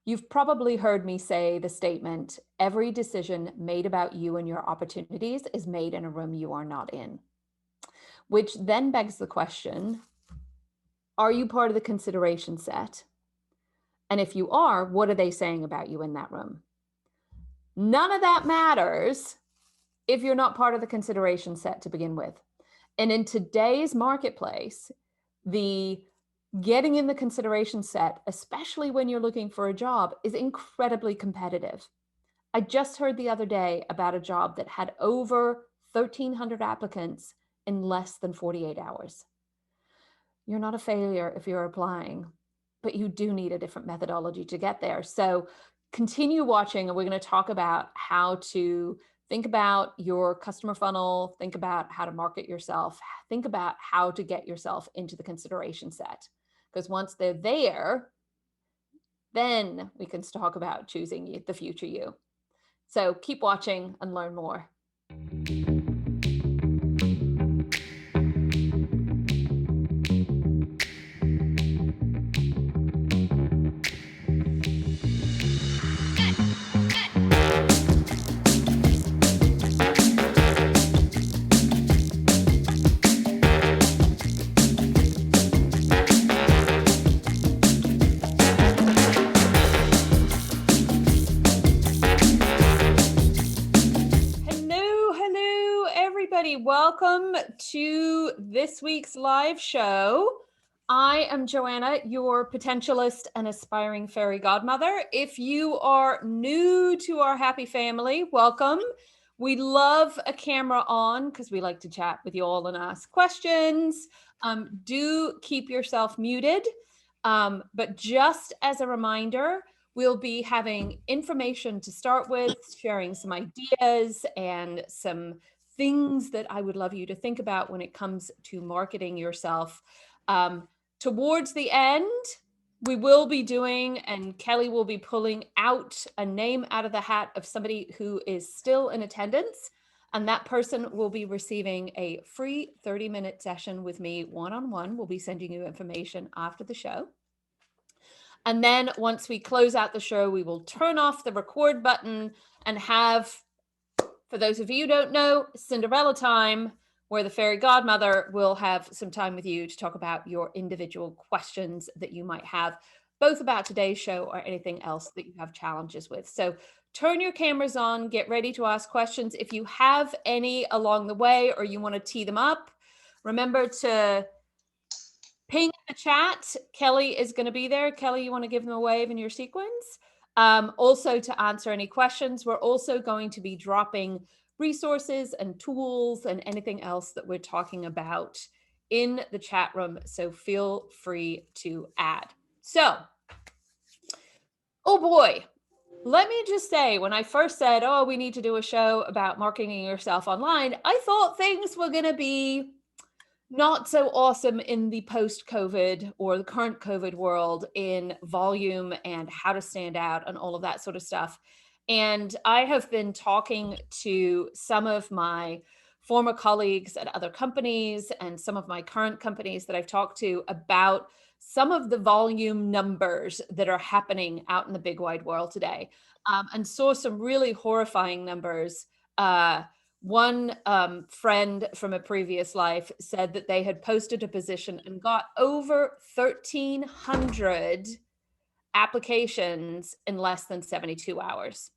You've probably heard me say the statement, every decision made about you and your opportunities is made in a room you are not in, which then begs the question, are you part of the consideration set? And if you are, what are they saying about you in that room? None of that matters if you're not part of the consideration set to begin with. And in today's marketplace, the getting in the consideration set, especially when you're looking for a job, is incredibly competitive. I just heard the other day about a job that had over 1,300 applicants in less than 48 hours. You're not a failure if you're applying, but you do need a different methodology to get there. So continue watching, and we're going to talk about how to think about your customer funnel, think about how to market yourself, think about how to get yourself into the consideration set. Because once they're there, then we can talk about choosing the future you. So keep watching and learn more. Welcome to this week's live show. I am Joanna, your potentialist and aspiring fairy godmother. If you are new to our happy family, welcome. We love a camera on because we like to chat with you all and ask questions. Do keep yourself muted. But just as a reminder, we'll be having information to start with, sharing some ideas and some things that I would love you to think about when it comes to marketing yourself. Towards the end, we will be doing, and Kelly will be pulling out a name out of the hat of somebody who is still in attendance. And that person will be receiving a free 30-minute session with me one-on-one. We'll be sending you information after the show. And then once we close out the show, we will turn off the record button and have, for those of you who don't know, Cinderella time, where the fairy godmother will have some time with you to talk about your individual questions that you might have, both about today's show or anything else that you have challenges with. So turn your cameras on, get ready to ask questions. If you have any along the way or you want to tee them up, remember to ping the chat. Kelly is going to be there. Kelly, you want to give them a wave in your sequence? Also, to answer any questions, we're also going to be dropping resources and tools and anything else that we're talking about in the chat room. So feel free to add. So, oh boy, let me just say, when I first said, oh, we need to do a show about marketing yourself online, I thought things were going to be not so awesome in the post-COVID or the current COVID world in volume and how to stand out and all of that sort of stuff. And I have been talking to some of my former colleagues at other companies and some of my current companies that I've talked to about some of the volume numbers that are happening out in the big wide world today, and saw some really horrifying numbers. One friend from a previous life said that they had posted a position and got over 1,300 applications in less than 72 hours.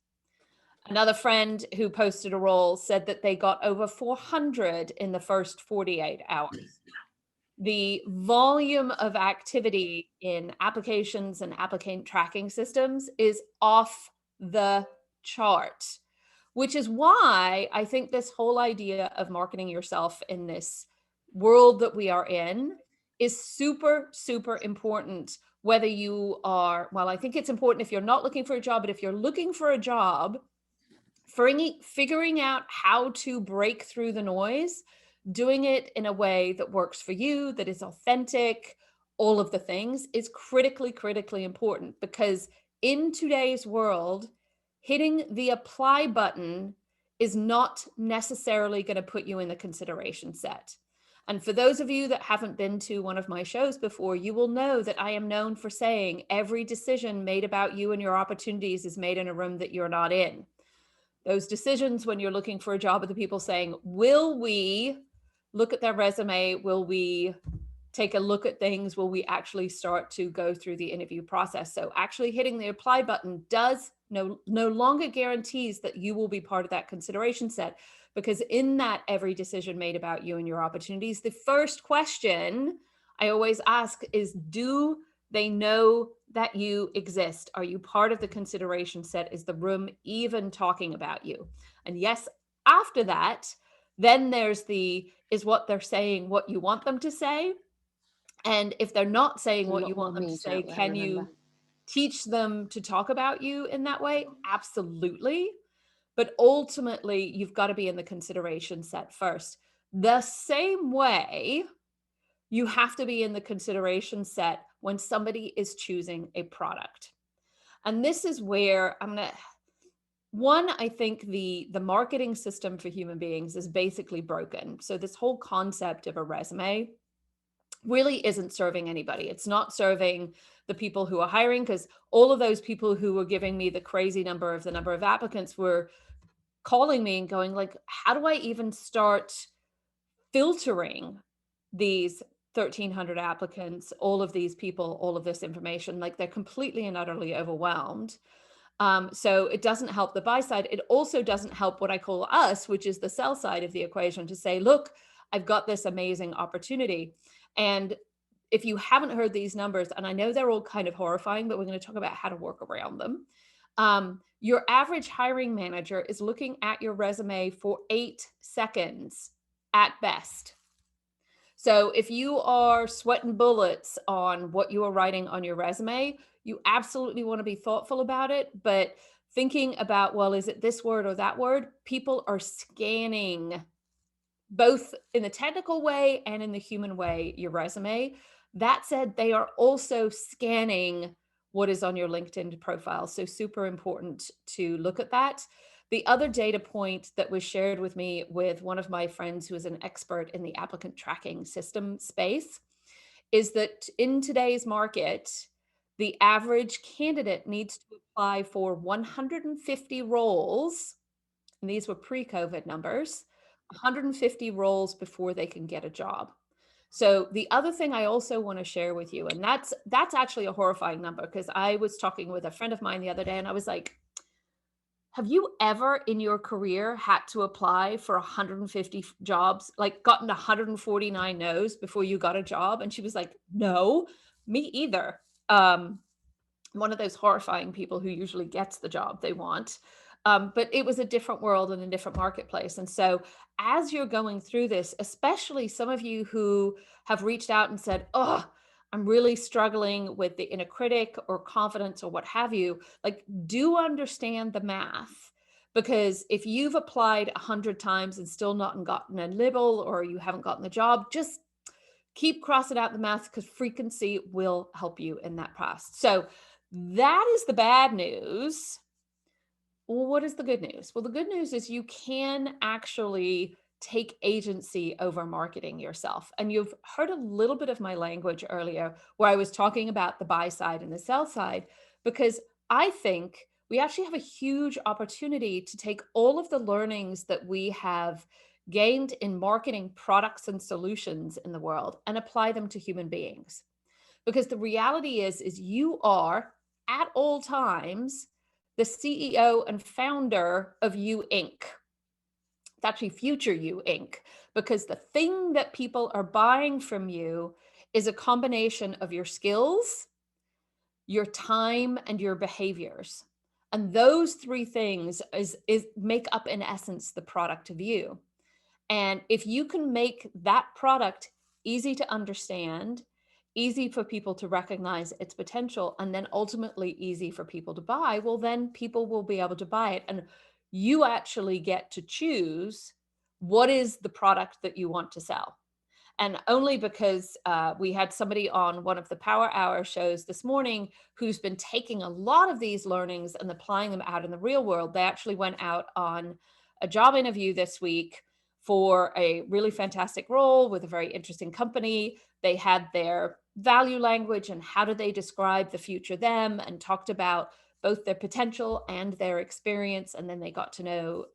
Another friend who posted a role said that they got over 400 in the first 48 hours. The volume of activity in applications and applicant tracking systems is off the chart, which is why I think this whole idea of marketing yourself in this world that we are in is super, super important. Whether you are, well, I think it's important if you're not looking for a job, but if you're looking for a job, figuring out how to break through the noise, doing it in a way that works for you, that is authentic, all of the things is critically, critically important, because in today's world, hitting the apply button is not necessarily going to put you in the consideration set. And for those of you that haven't been to one of my shows before, you will know that I am known for saying every decision made about you and your opportunities is made in a room that you're not in. Those decisions when you're looking for a job are the people saying, will we look at their resume? Will we take a look at things? Will we actually start to go through the interview process? So actually hitting the apply button does no longer guarantees that you will be part of that consideration set, because in that every decision made about you and your opportunities, the first question I always ask is, do they know that you exist? Are you part of the consideration set? Is the room even talking about you? And yes, after that, then there's is what they're saying what you want them to say? And if they're not saying what you want them to say, can you teach them to talk about you in that way? Absolutely. But ultimately, you've got to be in the consideration set first. The same way you have to be in the consideration set when somebody is choosing a product. And this is where I think the marketing system for human beings is basically broken. So this whole concept of a resume really isn't serving anybody. It's not serving the people who are hiring, because all of those people who were giving me the crazy number of applicants were calling me and going like, how do I even start filtering these 1,300 applicants, all of these people, all of this information? Like, they're completely and utterly overwhelmed. So it doesn't help the buy side. It also doesn't help what I call us, which is the sell side of the equation, to say, look, I've got this amazing opportunity. And if you haven't heard these numbers, and I know they're all kind of horrifying, but we're going to talk about how to work around them. Your average hiring manager is looking at your resume for 8 seconds at best. So if you are sweating bullets on what you are writing on your resume, you absolutely want to be thoughtful about it. But thinking about, well, is it this word or that word? People are scanning, both in the technical way and in the human way, your resume. That said, they are also scanning what is on your LinkedIn profile. So super important to look at that. The other data point that was shared with me with one of my friends who is an expert in the applicant tracking system space is that in today's market, the average candidate needs to apply for 150 roles, and these were pre-COVID numbers, 150 roles before they can get a job. So the other thing I also want to share with you, and that's actually a horrifying number, because I was talking with a friend of mine the other day and I was like, have you ever in your career had to apply for 150 jobs, like gotten 149 no's before you got a job? And she was like, no, me either. One of those horrifying people who usually gets the job they want. But it was a different world and a different marketplace. And so as you're going through this, especially some of you who have reached out and said, oh, I'm really struggling with the inner critic or confidence or what have you, like, do understand the math. Because if you've applied 100 times and still not gotten a nibble, or you haven't gotten the job, just keep crossing out the math, because frequency will help you in that process. So that is the bad news. Well, what is the good news? Well, the good news is you can actually take agency over marketing yourself. And you've heard a little bit of my language earlier where I was talking about the buy side and the sell side, because I think we actually have a huge opportunity to take all of the learnings that we have gained in marketing products and solutions in the world and apply them to human beings. Because the reality is you are at all times the CEO and founder of You Inc. It's actually Future You Inc. Because the thing that people are buying from you is a combination of your skills, your time, and your behaviors. And those three things make up, in essence, the product of you. And if you can make that product easy to understand, easy for people to recognize its potential, and then ultimately easy for people to buy, well, then people will be able to buy it. And you actually get to choose what is the product that you want to sell. And only because we had somebody on one of the Power Hour shows this morning who's been taking a lot of these learnings and applying them out in the real world. They actually went out on a job interview this week for a really fantastic role with a very interesting company. They had their value language and how do they describe the future them, and talked about both their potential and their experience. And then they got to know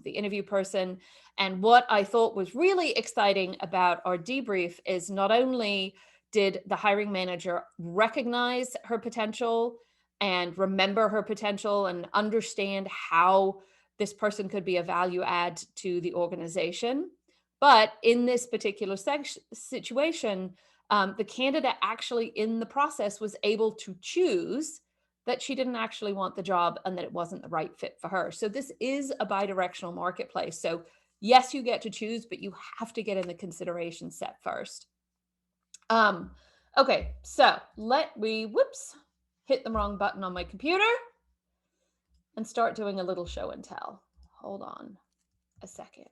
the interview person. And what I thought was really exciting about our debrief is not only did the hiring manager recognize her potential and remember her potential and understand how this person could be a value add to the organization, but in this particular situation, the candidate actually in the process was able to choose that she didn't actually want the job and that it wasn't the right fit for her. So this is a bidirectional marketplace. So yes, you get to choose, but you have to get in the consideration set first. Okay, so whoops, hit the wrong button on my computer and start doing a little show and tell. Hold on a second,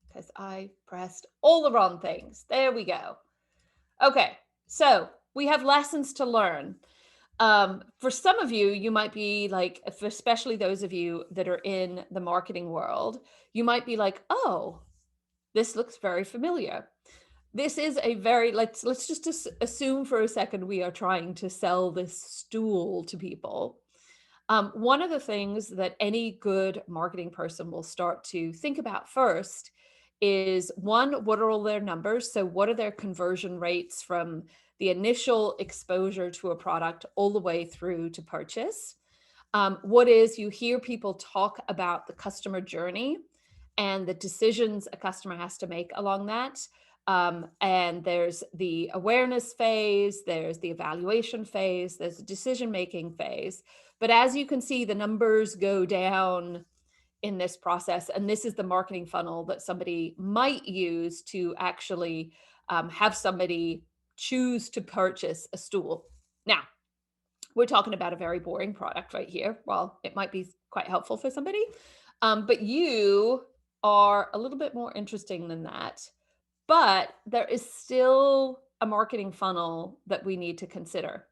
because I pressed all the wrong things. There we go. Okay, so we have lessons to learn. For some of you, you might be like, especially those of you that are in the marketing world, you might be like, oh, this looks very familiar. This is a very, let's just assume for a second we are trying to sell this stool to people. One of the things that any good marketing person will start to think about first is, one, what are all their numbers? So what are their conversion rates from the initial exposure to a product all the way through to purchase? You hear people talk about the customer journey and the decisions a customer has to make along that. And there's the awareness phase, there's the evaluation phase, there's the decision-making phase. But as you can see, the numbers go down in this process. And this is the marketing funnel that somebody might use to actually have somebody choose to purchase a stool. Now, we're talking about a very boring product right here. Well, it might be quite helpful for somebody, but you are a little bit more interesting than that. But there is still a marketing funnel that we need to consider.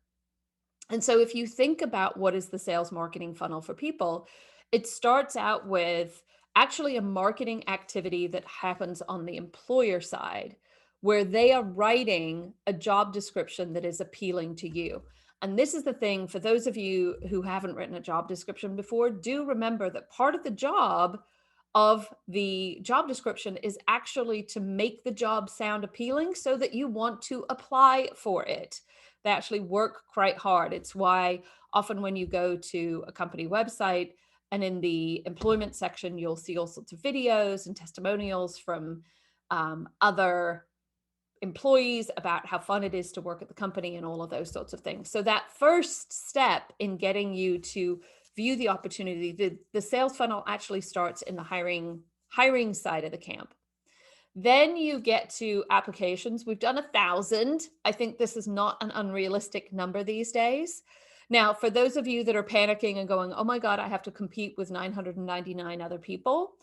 And so if you think about what is the sales marketing funnel for people, it starts out with actually a marketing activity that happens on the employer side, where they are writing a job description that is appealing to you. And this is the thing, for those of you who haven't written a job description before, do remember that part of the job of the job description is actually to make the job sound appealing so that you want to apply for it. They actually work quite hard. It's why often when you go to a company website and in the employment section, you'll see all sorts of videos and testimonials from other employees about how fun it is to work at the company and all of those sorts of things. So that first step in getting you to view the opportunity, the sales funnel actually starts in the hiring side of the camp. Then you get to applications. We've done 1,000. I think this is not an unrealistic number these days. Now, for those of you that are panicking and going, oh my God, I have to compete with 999 other people,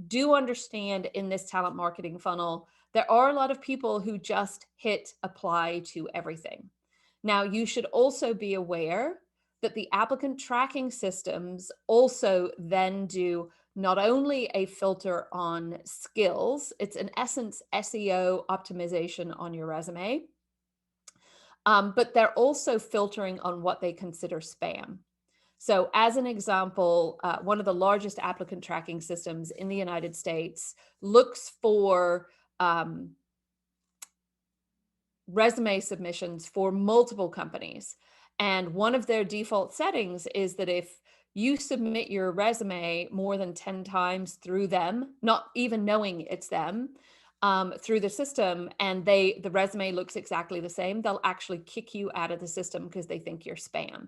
do understand in this talent marketing funnel, there are a lot of people who just hit apply to everything. Now, you should also be aware that the applicant tracking systems also then do not only a filter on skills, it's in essence SEO optimization on your resume, but they're also filtering on what they consider spam. So as an example, one of the largest applicant tracking systems in the United States looks for resume submissions for multiple companies. And one of their default settings is that if you submit your resume more than 10 times through them, not even knowing it's them, through the system, and the resume looks exactly the same, they'll actually kick you out of the system because they think you're spam,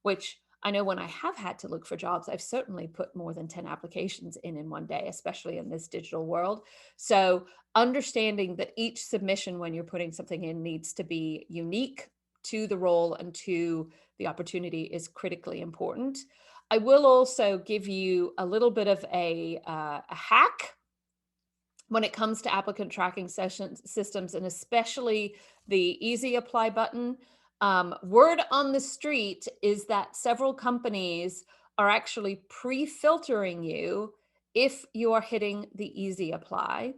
which I know when I have had to look for jobs, I've certainly put more than 10 applications in one day, especially in this digital world. So understanding that each submission when you're putting something in needs to be unique to the role and to the opportunity is critically important. I will also give you a little bit of a hack when it comes to applicant tracking systems, and especially the easy apply button. Word on the street is that several companies are actually pre-filtering you if you are hitting the easy apply,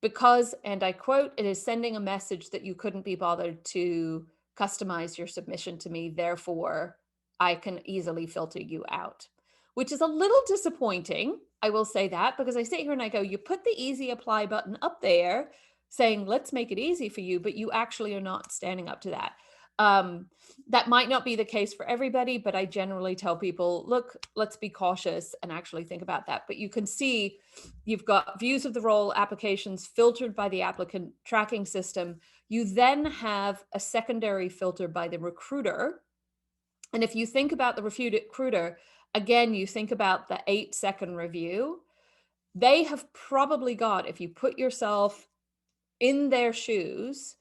because, and I quote, it is sending a message that you couldn't be bothered to customize your submission to me, therefore I can easily filter you out, which is a little disappointing. I will say that, because I sit here and I go, you put the easy apply button up there saying, let's make it easy for you, but you actually are not standing up to that. That might not be the case for everybody, but I generally tell people, look, let's be cautious and actually think about that. But you can see you've got views of the role applications filtered by the applicant tracking system. You then have a secondary filter by the recruiter. And if you think about the recruiter, again, you think about the 8-second review. They have probably got, if you put yourself in their shoes,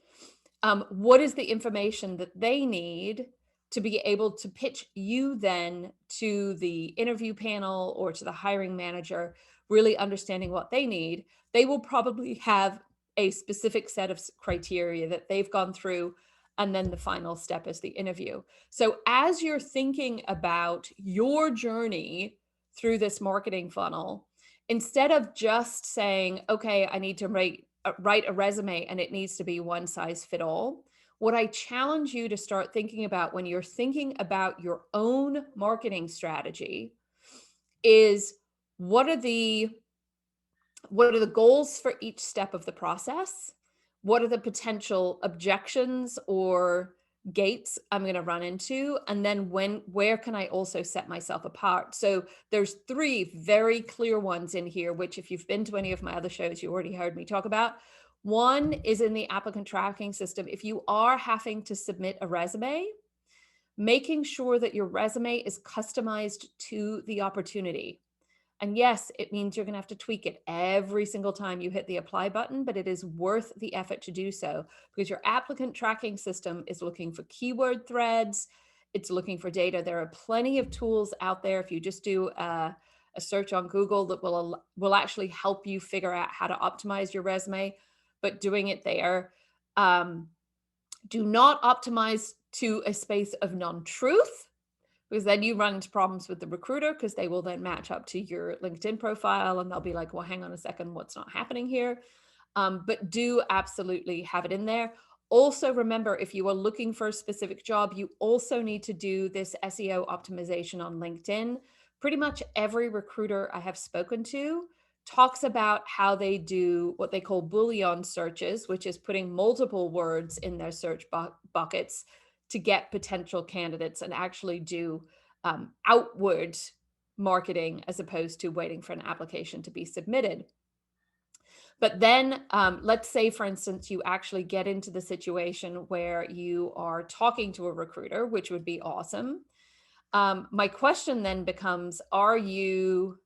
what is the information that they need to be able to pitch you then to the interview panel or to the hiring manager, really understanding what they need. They will probably have a specific set of criteria that they've gone through, and then the final step is the interview. So as you're thinking about your journey through this marketing funnel, instead of just saying, okay, I need to write a resume and it needs to be one size fit all, what I challenge you to start thinking about when you're thinking about your own marketing strategy is, what are the goals for each step of the process? What are the potential objections or gates I'm going to run into? And then where can I also set myself apart? So there's 3 very clear ones in here, which if you've been to any of my other shows, you already heard me talk about. One is in the applicant tracking system. If you are having to submit a resume, making sure that your resume is customized to the opportunity. And yes, it means you're going to have to tweak it every single time you hit the apply button, but it is worth the effort to do so, because your applicant tracking system is looking for keyword threads. It's looking for data. There are plenty of tools out there. If you just do a search on Google, that will actually help you figure out how to optimize your resume, but doing it there. Do not optimize to a space of non-truth, because then you run into problems with the recruiter, because they will then match up to your LinkedIn profile and they'll be like, well, hang on a second, what's not happening here? But do absolutely have it in there. Also, remember, if you are looking for a specific job, you also need to do this SEO optimization on LinkedIn. Pretty much every recruiter I have spoken to talks about how they do what they call Boolean searches, which is putting multiple words in their search buckets to get potential candidates and actually do outward marketing as opposed to waiting for an application to be submitted. But then let's say, for instance, you actually get into the situation where you are talking to a recruiter, which would be awesome. My question then becomes, are you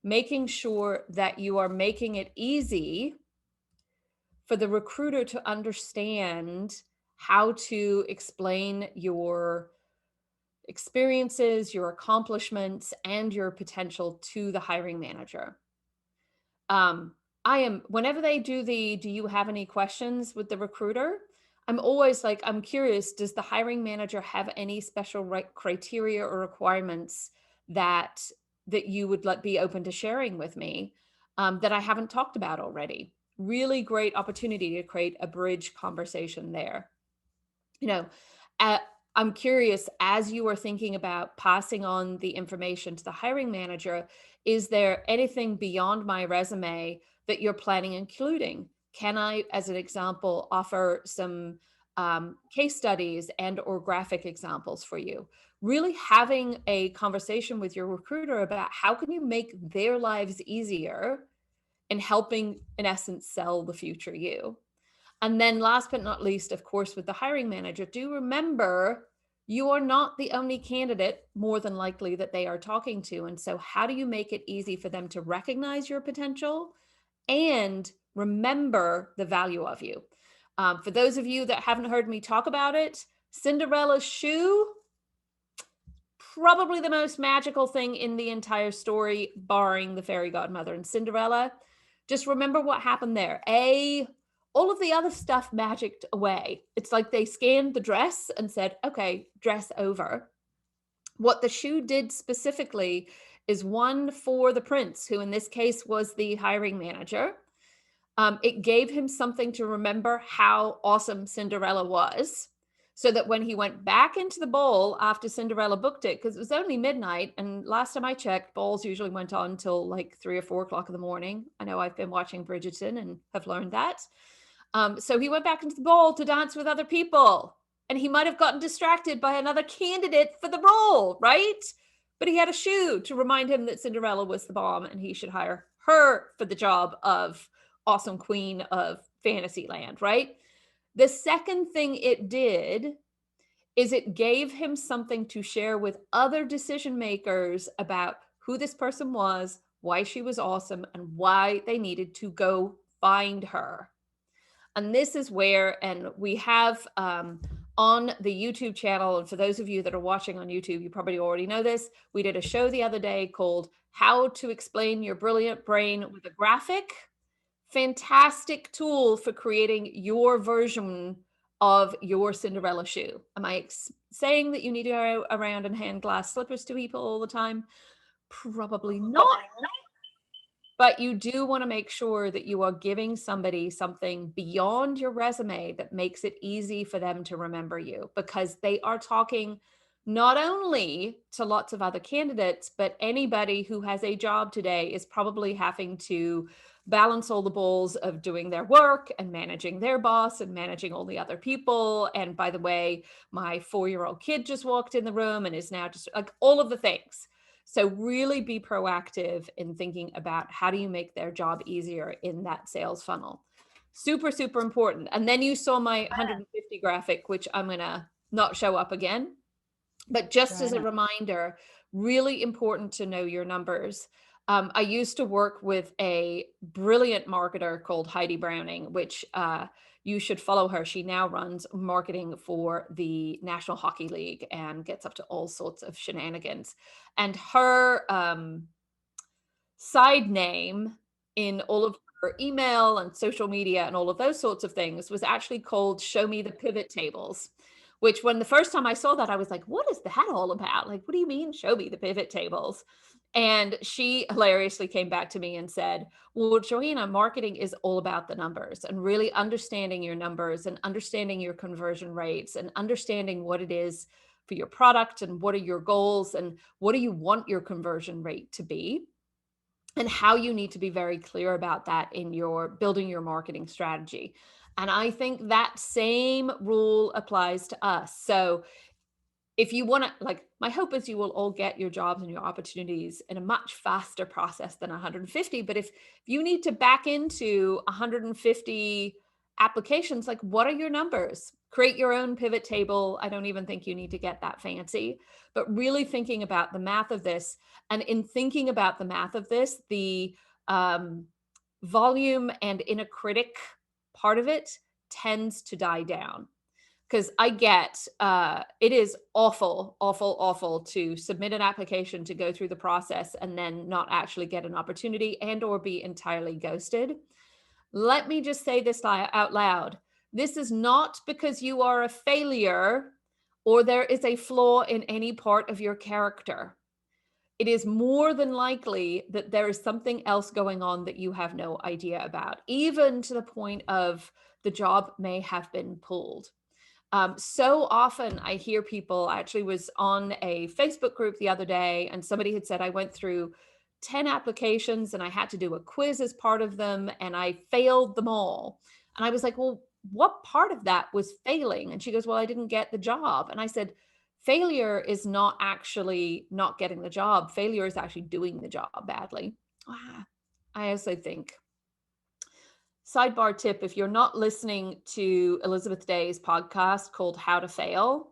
making sure that you are making it easy for the recruiter to understand how to explain your experiences, your accomplishments, and your potential to the hiring manager? Whenever they do you have any questions with the recruiter? I'm always like, I'm curious, does the hiring manager have any special criteria or requirements that you would be open to sharing with me that I haven't talked about already? Really great opportunity to create a bridge conversation there. I'm curious, as you are thinking about passing on the information to the hiring manager, is there anything beyond my resume that you're planning including? Can I, as an example, offer some case studies and or graphic examples for you? Really having a conversation with your recruiter about how can you make their lives easier and helping, in essence, sell the future you. And then last but not least, of course, with the hiring manager, do remember you are not the only candidate, more than likely, that they are talking to. And so how do you make it easy for them to recognize your potential and remember the value of you? For those of you that haven't heard me talk about it, Cinderella's shoe, probably the most magical thing in the entire story, barring the fairy godmother and Cinderella. Just remember what happened there. All of the other stuff magicked away. It's like they scanned the dress and said, okay, dress over. What the shoe did specifically is one for the prince, who in this case was the hiring manager. It gave him something to remember how awesome Cinderella was, so that when he went back into the ball after Cinderella booked it, because it was only midnight, and last time I checked, balls usually went on till like 3 or 4 o'clock in the morning. I know I've been watching Bridgerton and have learned that. So he went back into the ball to dance with other people, and he might have gotten distracted by another candidate for the role, right? But he had a shoe to remind him that Cinderella was the bomb and he should hire her for the job of awesome queen of Fantasyland, right? The second thing it did is it gave him something to share with other decision makers about who this person was, why she was awesome, and why they needed to go find her. And this is where, and we have on the YouTube channel, and for those of you that are watching on YouTube, you probably already know this, we did a show the other day called How to Explain Your Brilliant Brain with a Graphic. Fantastic tool for creating your version of your Cinderella shoe. Am I saying that you need to go around and hand glass slippers to people all the time? Probably not. But you do want to make sure that you are giving somebody something beyond your resume that makes it easy for them to remember you, because they are talking not only to lots of other candidates, but anybody who has a job today is probably having to balance all the balls of doing their work and managing their boss and managing all the other people. And by the way, my 4-year-old kid just walked in the room and is now just like all of the things. So really be proactive in thinking about how do you make their job easier in that sales funnel. Super, super important. And then you saw my 150 graphic, which I'm going to not show up again. But just as a reminder, really important to know your numbers. I used to work with a brilliant marketer called Heidi Browning, which you should follow her. She now runs marketing for the National Hockey League and gets up to all sorts of shenanigans. And her side name in all of her email and social media and all of those sorts of things was actually called Show Me the Pivot Tables, which when the first time I saw that, I was like, what is that all about? Like, what do you mean, show me the pivot tables? And she hilariously came back to me and said, well, Joanna, marketing is all about the numbers and really understanding your numbers and understanding your conversion rates and understanding what it is for your product and what are your goals and what do you want your conversion rate to be, and how you need to be very clear about that in your building your marketing strategy. And I think that same rule applies to us. So if you want to, like, my hope is you will all get your jobs and your opportunities in a much faster process than 150. But if you need to back into 150 applications, like, what are your numbers? Create your own pivot table. I don't even think you need to get that fancy, but really thinking about the math of this. And in thinking about the math of this, the volume and inner critic part of it tends to die down. Because I get it is awful, awful, awful to submit an application, to go through the process and then not actually get an opportunity and or be entirely ghosted. Let me just say this out loud. This is not because you are a failure or there is a flaw in any part of your character. It is more than likely that there is something else going on that you have no idea about, even to the point of the job may have been pulled. So often I hear people, I actually was on a Facebook group the other day and somebody had said, I went through 10 applications and I had to do a quiz as part of them and I failed them all. And I was like, well, what part of that was failing? And she goes, well, I didn't get the job. And I said, failure is not actually not getting the job. Failure is actually doing the job badly. I also think, sidebar tip, if you're not listening to Elizabeth Day's podcast called How to Fail,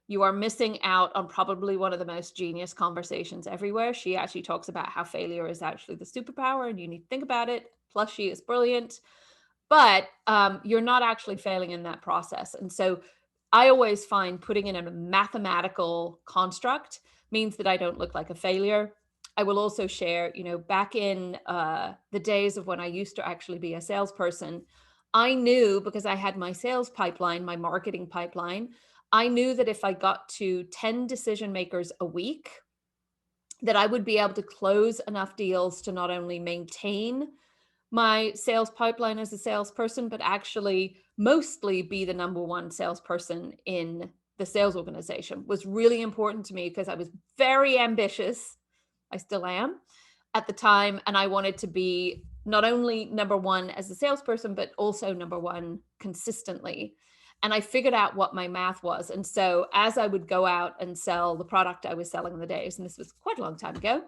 you are missing out on probably one of the most genius conversations everywhere. She actually talks about how failure is actually the superpower and you need to think about it. Plus, she is brilliant, but you're not actually failing in that process. And so I always find putting in a mathematical construct means that I don't look like a failure. I will also share, back in the days of when I used to actually be a salesperson, I knew, because I had my sales pipeline, my marketing pipeline, I knew that if I got to 10 decision makers a week, that I would be able to close enough deals to not only maintain my sales pipeline as a salesperson, but actually mostly be the number one salesperson in the sales organization was really important to me because I was very ambitious. I still am at the time. And I wanted to be not only number one as a salesperson, but also number one consistently. And I figured out what my math was. And so as I would go out and sell the product I was selling in the days, and this was quite a long time ago,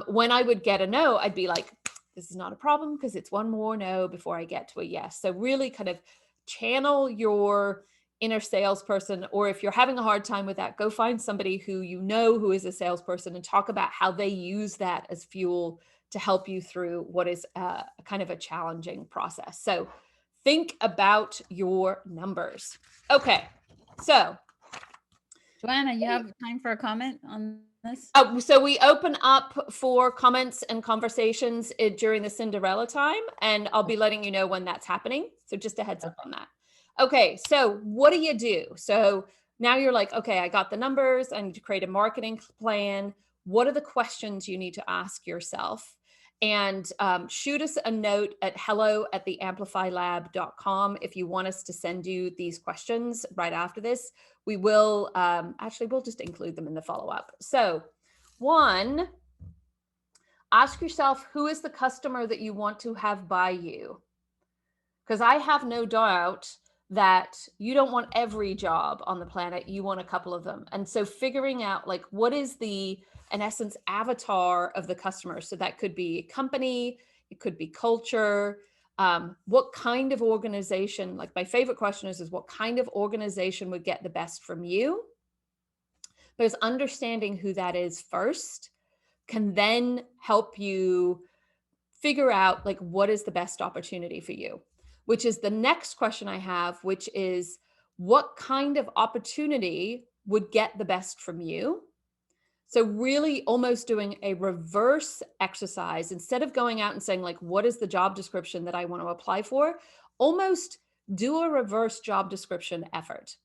when I would get a no, I'd be like, this is not a problem because it's one more no before I get to a yes. So really kind of channel your inner salesperson, or if you're having a hard time with that, go find somebody who you know who is a salesperson and talk about how they use that as fuel to help you through what is a kind of a challenging process. So think about your numbers. Okay, so Joanna, you have time for a comment on this? so we open up for comments and conversations during the Cinderella time, and I'll be letting you know when that's happening. So just a heads up on that. Okay, so what do you do? So now you're like, okay, I got the numbers. I need to create a marketing plan. What are the questions you need to ask yourself? And shoot us a note at hello@theamplifylab.com if you want us to send you these questions right after this. We will, actually, we'll just include them in the follow-up. So 1, ask yourself, who is the customer that you want to have buy you? Because I have no doubt that you don't want every job on the planet, you want a couple of them. And so figuring out like what is the, in essence, avatar of the customer. So that could be company, it could be culture, what kind of organization, like my favorite question is what kind of organization would get the best from you? Because understanding who that is first can then help you figure out like what is the best opportunity for you, which is the next question I have, which is what kind of opportunity would get the best from you? So really almost doing a reverse exercise instead of going out and saying like, what is the job description that I want to apply for? Almost do a reverse job description effort.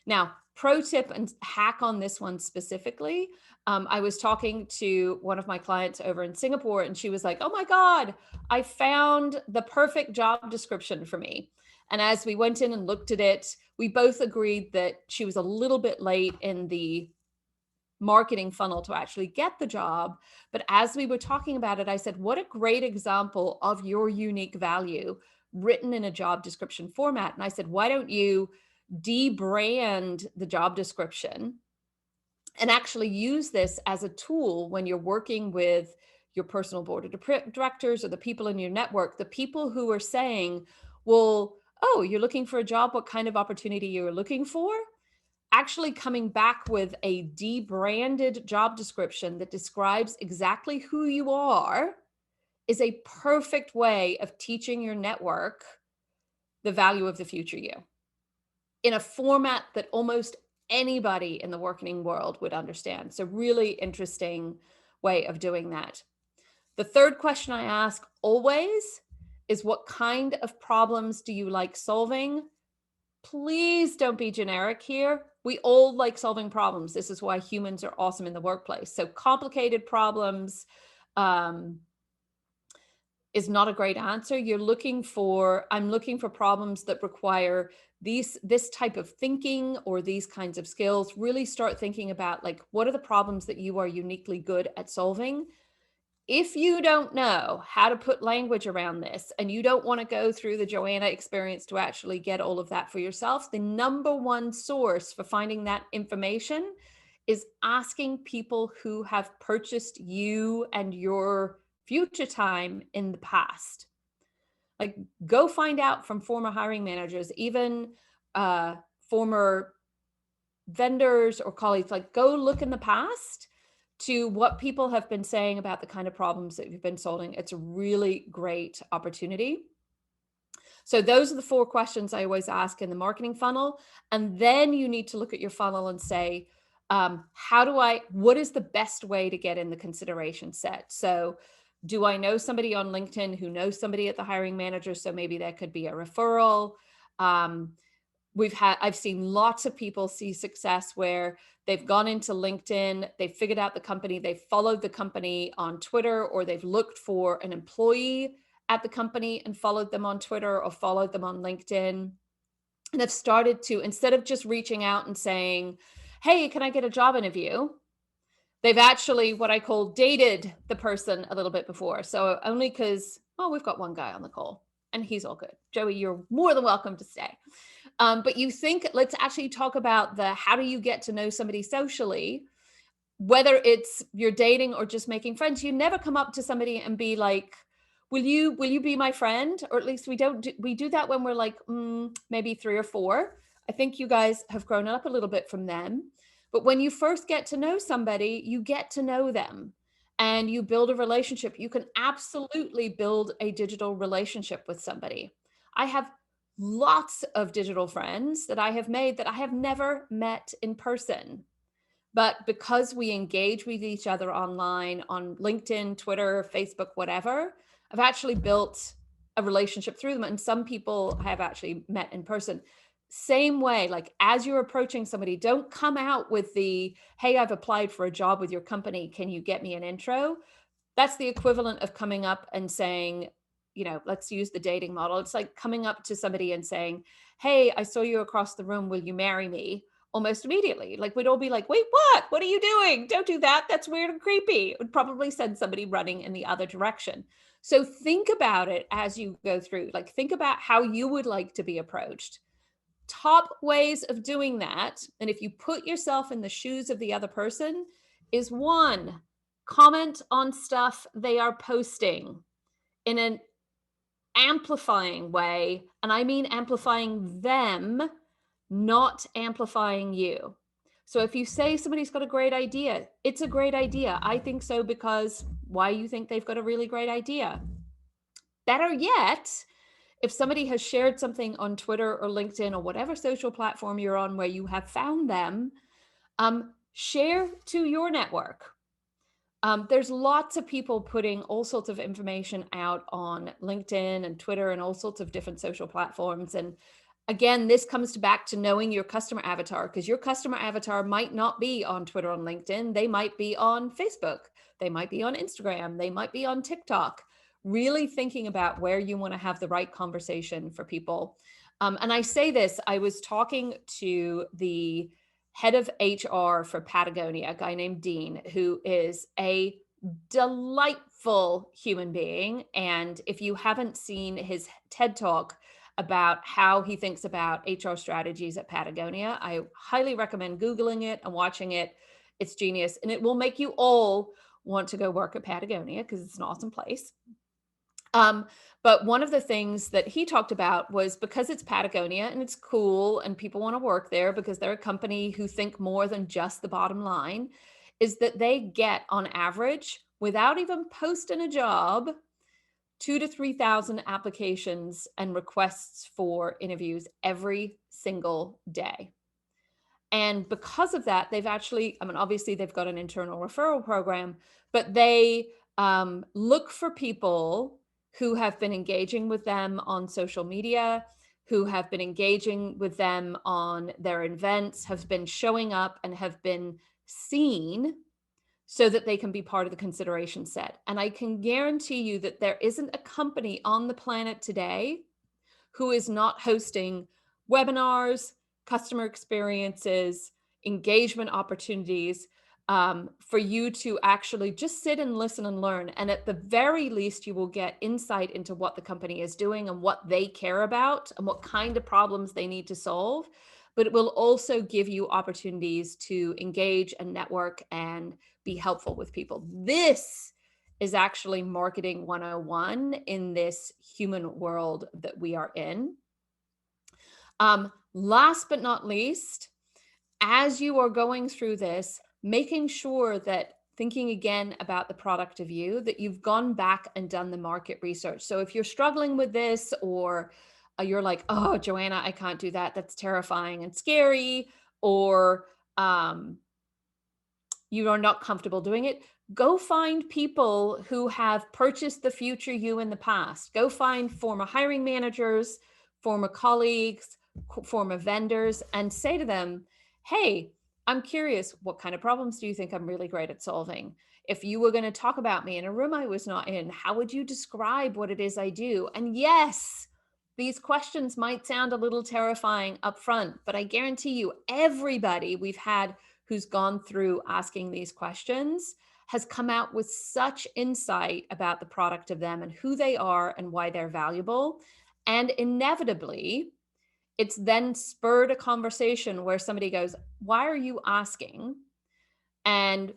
Now, pro tip and hack on this one specifically. I was talking to one of my clients over in Singapore and she was like, oh my God, I found the perfect job description for me. And as we went in and looked at it, we both agreed that she was a little bit late in the marketing funnel to actually get the job. But as we were talking about it, I said, what a great example of your unique value written in a job description format. And I said, why don't you debrand the job description and actually use this as a tool when you're working with your personal board of directors or the people in your network, the people who are saying, well, oh, you're looking for a job, what kind of opportunity you're looking for? Actually coming back with a debranded job description that describes exactly who you are is a perfect way of teaching your network the value of the future you in a format that almost anybody in the working world would understand. So really interesting way of doing that. The third question I ask always is what kind of problems do you like solving? Please don't be generic here. We all like solving problems. This is why humans are awesome in the workplace. So complicated problems is not a great answer. I'm looking for problems that require this type of thinking or these kinds of skills. Really start thinking about like, what are the problems that you are uniquely good at solving? If you don't know how to put language around this and you don't want to go through the Joanna experience to actually get all of that for yourself, the number one source for finding that information is asking people who have purchased you and your future time in the past. Like go find out from former hiring managers, even former vendors or colleagues, like go look in the past to what people have been saying about the kind of problems that you've been solving. It's a really great opportunity. So those are the 4 questions I always ask in the marketing funnel. And then you need to look at your funnel and say, what is the best way to get in the consideration set? So do I know somebody on LinkedIn who knows somebody at the hiring manager? So maybe that could be a referral. I've seen lots of people see success where they've gone into LinkedIn, they've figured out the company, they've followed the company on Twitter, or they've looked for an employee at the company and followed them on Twitter or followed them on LinkedIn. And have started to, instead of just reaching out and saying, hey, can I get a job interview? They've actually, what I call, dated the person a little bit before. So only because, oh, we've got one guy on the call and he's all good. Joey, you're more than welcome to stay. But you think, let's actually talk about how do you get to know somebody socially, whether it's you're dating or just making friends. You never come up to somebody and be like, will you be my friend? Or at least we do that when we're like, maybe 3 or 4. I think you guys have grown up a little bit from them. But when you first get to know somebody, you get to know them and you build a relationship. You can absolutely build a digital relationship with somebody. I have lots of digital friends that I have made that I have never met in person. But because we engage with each other online on LinkedIn, Twitter, Facebook, whatever, I've actually built a relationship through them. And some people I have actually met in person. Same way, like as you're approaching somebody, don't come out with the, hey, I've applied for a job with your company. Can you get me an intro? That's the equivalent of coming up and saying, let's use the dating model. It's like coming up to somebody and saying, hey, I saw you across the room. Will you marry me? Almost immediately. Like we'd all be like, wait, what? What are you doing? Don't do that. That's weird and creepy. It would probably send somebody running in the other direction. So think about it as you go through. Like think about how you would like to be approached. Top ways of doing that, and if you put yourself in the shoes of the other person, is 1, comment on stuff they are posting in an amplifying way. And I mean amplifying them, not amplifying you. So if you say somebody's got a great idea, it's a great idea. I think so because why you think they've got a really great idea? Better yet, if somebody has shared something on Twitter or LinkedIn or whatever social platform you're on where you have found them, share to your network. There's lots of people putting all sorts of information out on LinkedIn and Twitter and all sorts of different social platforms. And again, this comes back to knowing your customer avatar, because your customer avatar might not be on Twitter or LinkedIn. They might be on Facebook. They might be on Instagram. They might be on TikTok. Really thinking about where you want to have the right conversation for people. And I say this, I was talking to the head of HR for Patagonia, a guy named Dean, who is a delightful human being. And if you haven't seen his TED Talk about how he thinks about HR strategies at Patagonia, I highly recommend Googling it and watching it. It's genius. And it will make you all want to go work at Patagonia because it's an awesome place. But one of the things that he talked about was, because it's Patagonia and it's cool and people want to work there because they're a company who think more than just the bottom line, is that they get on average, without even posting a job, 2,000 to 3,000 applications and requests for interviews every single day. And because of that, they've actually, obviously they've got an internal referral program, but they look for people who have been engaging with them on social media, who have been engaging with them on their events, have been showing up and have been seen so that they can be part of the consideration set. And I can guarantee you that there isn't a company on the planet today who is not hosting webinars, customer experiences, engagement opportunities, for you to actually just sit and listen and learn. And at the very least, you will get insight into what the company is doing and what they care about and what kind of problems they need to solve. But it will also give you opportunities to engage and network and be helpful with people. This is actually marketing 101 in this human world that we are in. Last but not least, as you are going through this, making sure that, thinking again about the product of you, that you've gone back and done the market research. So if you're struggling with this, or you're like, oh, Joanna, I can't do that. That's terrifying and scary, or you are not comfortable doing it, go find people who have purchased the future you in the past. Go find former hiring managers, former colleagues, former vendors and say to them, hey, I'm curious, what kind of problems do you think I'm really great at solving? If you were going to talk about me in a room I was not in, how would you describe what it is I do? And yes, these questions might sound a little terrifying up front, but I guarantee you, everybody we've had who's gone through asking these questions has come out with such insight about the product of them and who they are and why they're valuable. And inevitably, it's then spurred a conversation where somebody goes, why are you asking? And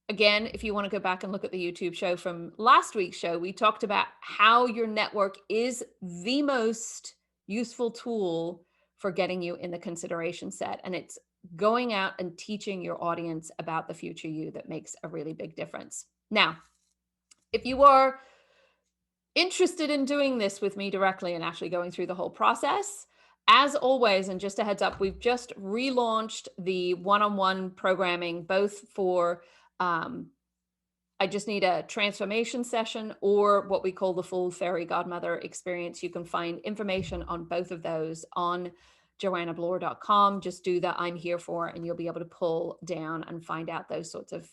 again, if you want to go back and look at the YouTube show from last week's show, we talked about how your network is the most useful tool for getting you in the consideration set. And it's going out and teaching your audience about the future you that makes a really big difference. Now, if you are interested in doing this with me directly and actually going through the whole process, as always, and just a heads up, we've just relaunched the one-on-one programming, both for I just need a transformation session or what we call the full fairy godmother experience. You can find information on both of those on joannablore.com. Just do the I'm here for, and you'll be able to pull down and find out those sorts of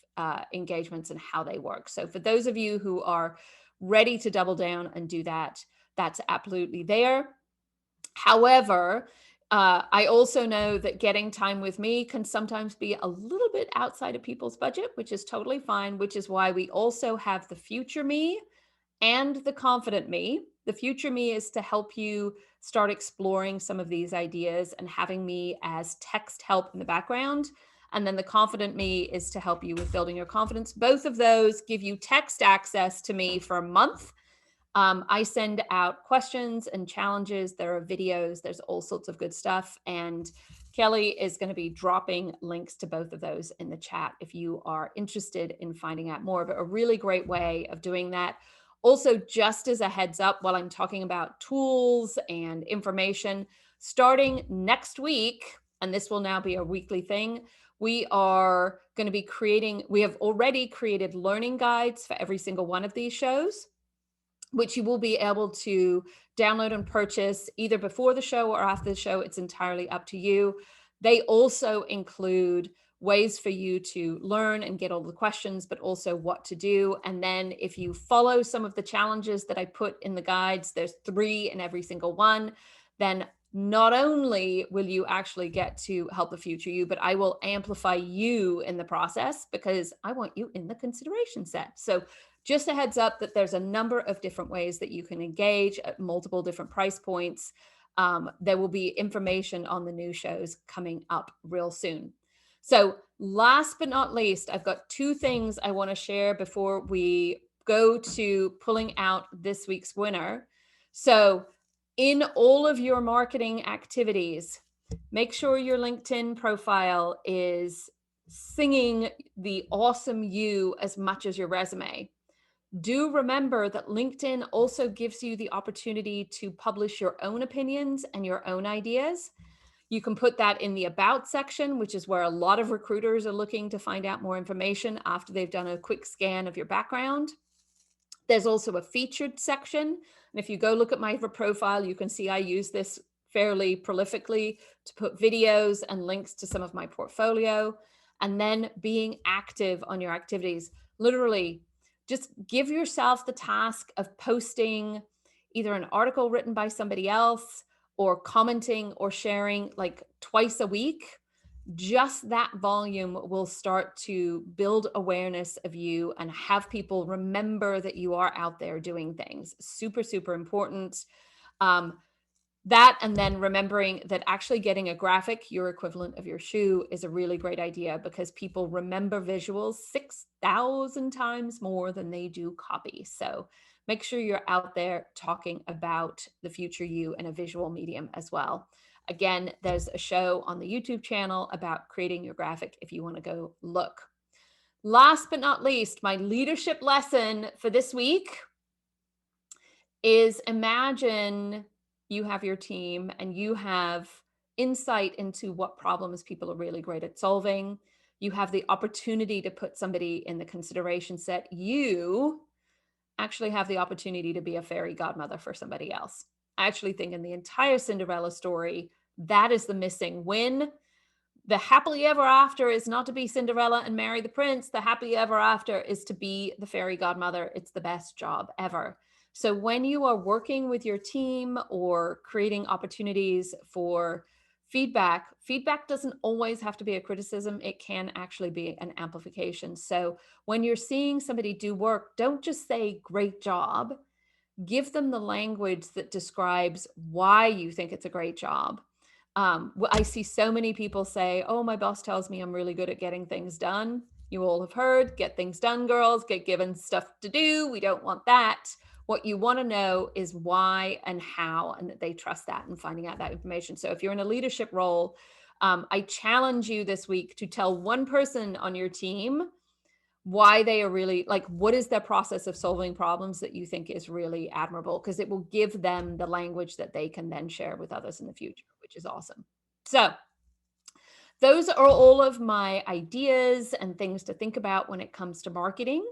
engagements and how they work. So for those of you who are ready to double down and do that, that's absolutely there. However, I also know that getting time with me can sometimes be a little bit outside of people's budget, which is totally fine, which is why we also have the future me and the confident me. The future me is to help you start exploring some of these ideas and having me as text help in the background. And then the confident me is to help you with building your confidence. Both of those give you text access to me for a month. I send out questions and challenges. There are videos. There's all sorts of good stuff. And Kelly is going to be dropping links to both of those in the chat if you are interested in finding out more. But a really great way of doing that. Also, just as a heads up, while I'm talking about tools and information, starting next week, and this will now be a weekly thing, we are going to be we have already created learning guides for every single one of these shows, which you will be able to download and purchase either before the show or after the show. It's entirely up to you. They also include ways for you to learn and get all the questions, but also what to do. And then if you follow some of the challenges that I put in the guides, there's 3 in every single one, then not only will you actually get to help the future you, but I will amplify you in the process because I want you in the consideration set. So just a heads up that there's a number of different ways that you can engage at multiple different price points. There will be information on the new shows coming up real soon. So last but not least, I've got 2 things I want to share before we go to pulling out this week's winner. So in all of your marketing activities, make sure your LinkedIn profile is singing the awesome you as much as your resume. Do remember that LinkedIn also gives you the opportunity to publish your own opinions and your own ideas. You can put that in the About section, which is where a lot of recruiters are looking to find out more information after they've done a quick scan of your background. There's also a featured section. And if you go look at my profile, you can see I use this fairly prolifically to put videos and links to some of my portfolio. And then being active on your activities. Literally, just give yourself the task of posting either an article written by somebody else or commenting or sharing like twice a week. Just that volume will start to build awareness of you and have people remember that you are out there doing things. Super, super important. That, and then remembering that actually getting a graphic, your equivalent of your shoe, is a really great idea because people remember visuals 6,000 times more than they do copy. So make sure you're out there talking about the future you in a visual medium as well. Again, there's a show on the YouTube channel about creating your graphic if you want to go look. Last but not least, my leadership lesson for this week is imagine you have your team and you have insight into what problems people are really great at solving. You have the opportunity to put somebody in the consideration set. You actually have the opportunity to be a fairy godmother for somebody else. I actually think in the entire Cinderella story, that is the missing win. The happily ever after is not to be Cinderella and marry the prince. The happily ever after is to be the fairy godmother. It's the best job ever. So when you are working with your team or creating opportunities for feedback, feedback doesn't always have to be a criticism. It can actually be an amplification. So when you're seeing somebody do work, don't just say great job. Give them the language that describes why you think it's a great job. I see so many people say, oh, my boss tells me I'm really good at getting things done. You all have heard, get things done, girls, get given stuff to do. We don't want that. What you want to know is why and how, and that they trust that and finding out that information. So if you're in a leadership role, I challenge you this week to tell one person on your team why they are really, like, what is their process of solving problems that you think is really admirable, because it will give them the language that they can then share with others in the future, which is awesome. So those are all of my ideas and things to think about when it comes to marketing.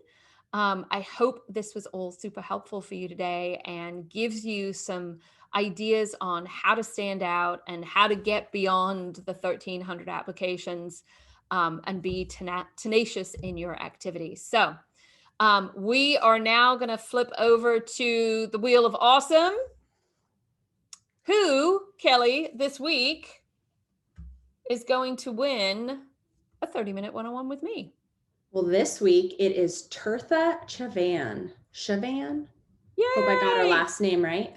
I hope this was all super helpful for you today and gives you some ideas on how to stand out and how to get beyond the 1,300 applications and be tenacious in your activities. So we are now going to flip over to the Wheel of Awesome. Who, Kelly, this week is going to win a 30-minute one-on-one with me? Well, this week it is Tirtha Chavan. Chavan? Yay! Hope I got her last name right.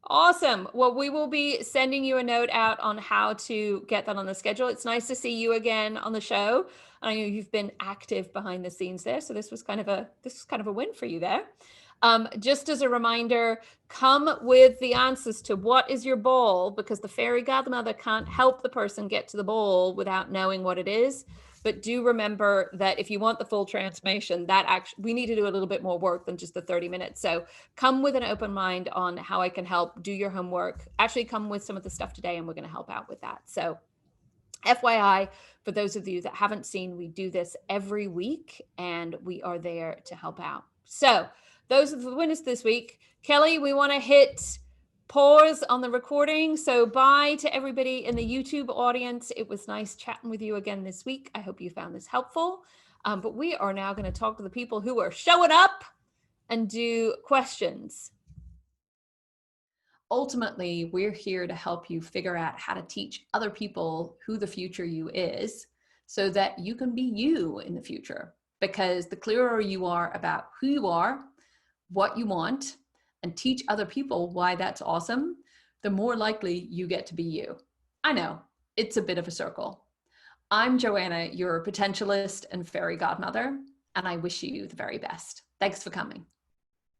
Awesome. Well, we will be sending you a note out on how to get that on the schedule. It's nice to see you again on the show. I know you've been active behind the scenes there, so this was kind of a win for you there. Just as a reminder, come with the answers to what is your ball, because the fairy godmother can't help the person get to the ball without knowing what it is. But do remember that if you want the full transformation, that actually, we need to do a little bit more work than just the 30 minutes. So come with an open mind on how I can help. Do your homework. Actually come with some of the stuff today and we're going to help out with that. So FYI, for those of you that haven't seen, we do this every week and we are there to help out. So those are the winners this week. Kelly, we want to hit pause on the recording. So bye to everybody in the YouTube audience. It was nice chatting with you again this week. I hope you found this helpful. But we are now going to talk to the people who are showing up and do questions. Ultimately, we're here to help you figure out how to teach other people who the future you is so that you can be you in the future. Because the clearer you are about who you are, what you want, and teach other people why that's awesome, the more likely you get to be you. I know, it's a bit of a circle. I'm Joanna, your potentialist and fairy godmother, and I wish you the very best. Thanks for coming.